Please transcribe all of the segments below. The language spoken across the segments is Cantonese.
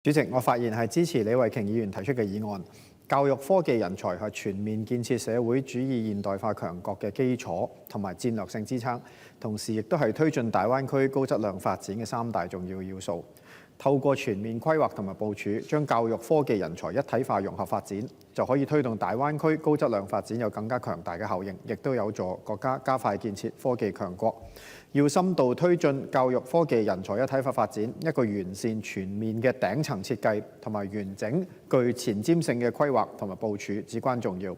主席，我發言係支持李慧瓊議員提出嘅議案。教育科技人才係全面建設社會主義現代化強國嘅基礎同埋戰略性支撐，同時亦都係推進大灣區高質量發展嘅3大重要要素。透過全面規劃同埋部署，將教育科技人才一體化融合發展，就可以推動大灣區高質量發展有更加強大嘅效應，亦都有助國家加快建設科技強國。要深度推進教育科技人才一體化發展，一個完善全面嘅頂層設計同埋完整具前瞻性嘅規劃同埋部署至關重要。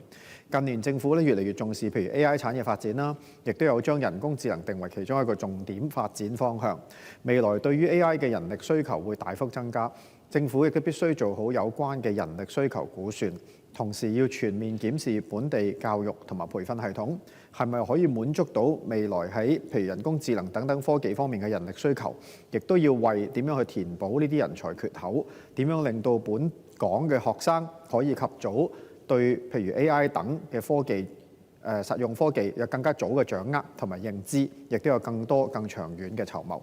近年政府越嚟越重視譬如 AI 產業發展啦，亦都有將人工智能定為其中一個重點發展方向。未來對於 AI 嘅人力需求會大幅增加，政府亦都必須做好有關嘅人力需求估算，同時要全面檢視本地教育同埋培訓系統係咪可以滿足到未來喺譬如人工智能等等科技方面嘅人力需求，亦都要為點樣去填補呢啲人才缺口，點樣令到本港嘅學生可以及早對譬如 AI 等嘅科技實用科技有更加早嘅掌握同埋認知，亦都有更多更長遠嘅籌謀。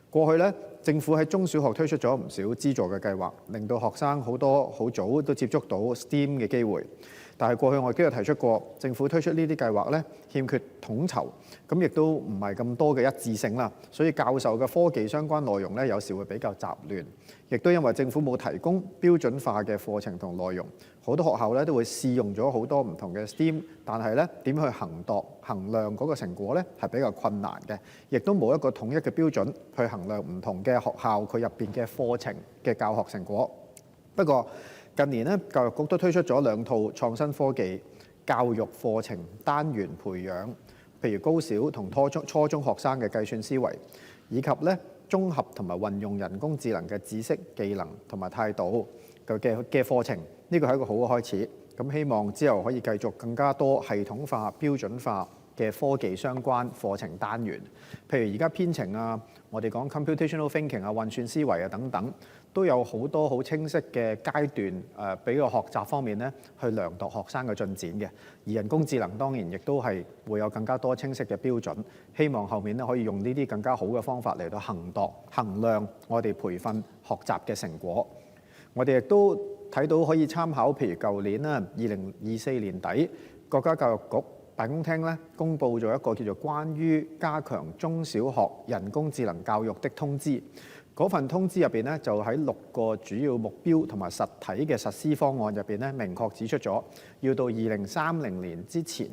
過去政府喺中小學推出咗唔少資助嘅計劃，令到學生好多好早都接觸到 STEAM 嘅機會。但係過去我亦都有提出過，政府推出呢啲計劃欠缺統籌，咁亦都唔係咁多嘅一致性啦。所以教授嘅科技相關內容有時會比較雜亂，亦都因為政府冇提供標準化嘅課程同內容，好多學校都會試用咗好多唔同嘅 STEAM， 但係點去衡量嗰個成果係比較困難嘅，亦都冇一個統一嘅標準去衡量唔同嘅學校佢入邊嘅課程嘅教學成果。不過近年教育局都推出咗2套創新科技教育課程單元培養，譬如高小同初中學生嘅計算思維，以及綜合同埋運用人工智能嘅知識、技能同埋態度嘅課程，呢個係一個好嘅開始。咁希望之後可以繼續更加多系統化、標準化嘅科技相關課程單元，譬如而家編程啊，我哋講 computational thinking 啊、運算思維啊等等，都有好多好清晰嘅階段俾個學習方面去量度學生嘅進展嘅。而人工智能當然亦都係會有更加多清晰嘅標準，希望後面可以用呢啲更加好嘅方法嚟到衡量我哋培訓學習嘅成果。我哋亦都睇到可以參考，譬如舊年2024年底，國家教育局辦公廳公布咗一個叫做關於加強中小學人工智能教育的通知。嗰份通知入邊就喺6個主要目標同埋實體嘅實施方案入邊明確指出咗，要到2030年之前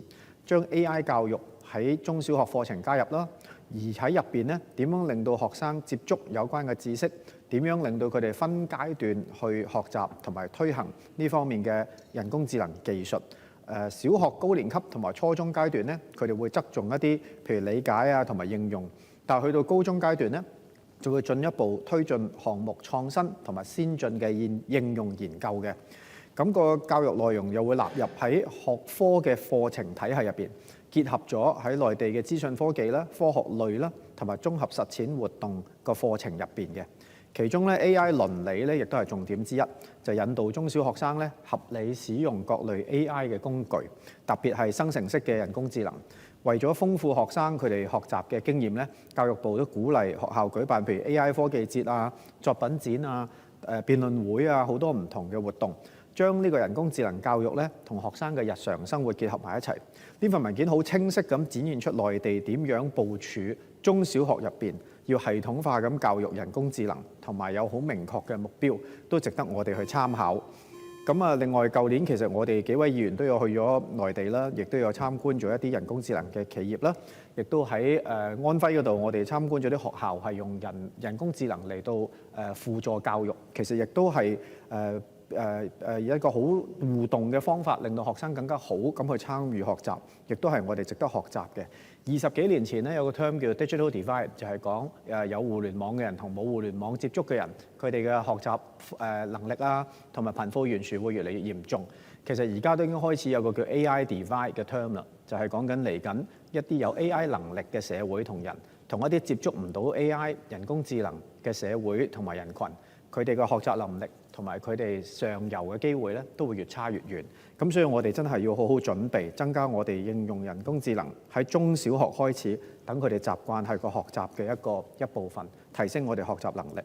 將 AI 教育喺中小學課程加入啦。而喺入邊點樣令到學生接觸有關嘅知識，點樣令到佢哋分階段去學習同埋推行呢方面嘅人工智能技術。小學高年級同埋初中階段佢哋會側重一啲譬如理解啊同埋應用，但係去到高中階段就會進一步推進項目創新同埋先進嘅應用研究嘅。咁個教育內容又會納入喺學科嘅課程體系入邊，結合咗喺內地嘅資訊科技啦、科學類啦同埋綜合實踐活動個課程入邊嘅。其中AI 倫理亦都係重點之一，就引導中小學生合理使用各類 AI 嘅工具，特別係生成式嘅人工智能。為咗豐富學生佢哋學習嘅經驗教育部都鼓勵學校舉辦譬如 AI 科技節啊、作品展啊、辯論會啊，好多唔同嘅活動，將呢個人工智能教育同學生嘅日常生活結合埋一齊。呢份文件好清晰咁展現出內地點樣部署中小學入邊要系統化咁教育人工智能，同埋有好明確嘅目標，都值得我哋去參考。咁另外舊年其實我哋幾位議員都有去咗內地啦，亦都有參觀咗一啲人工智能嘅企業啦，亦都喺安徽嗰度，我哋參觀咗啲學校係用人工智能嚟到輔助教育，其實亦都係一個好互動嘅方法，令到學生更加好咁去參與學習，亦都係我哋值得學習嘅。20幾年前有個 term 叫 digital divide， 就係講有互聯網嘅人同冇互聯網接觸嘅人，佢哋嘅學習能力啊，同埋貧富懸殊會越嚟越嚴重。其實而家都已經開始有個叫 AI divide 嘅 term 啦，就係講緊嚟緊一啲有 AI 能力嘅社會同人，同一啲接觸唔到 AI 人工智能嘅社會同埋人群，佢哋嘅學習能力同埋佢哋上游嘅機會都會越差越遠。咁所以我哋真係要好好準備，增加我哋應用人工智能喺中小學開始，等佢哋習慣係個學習嘅一部分，提升我哋學習能力。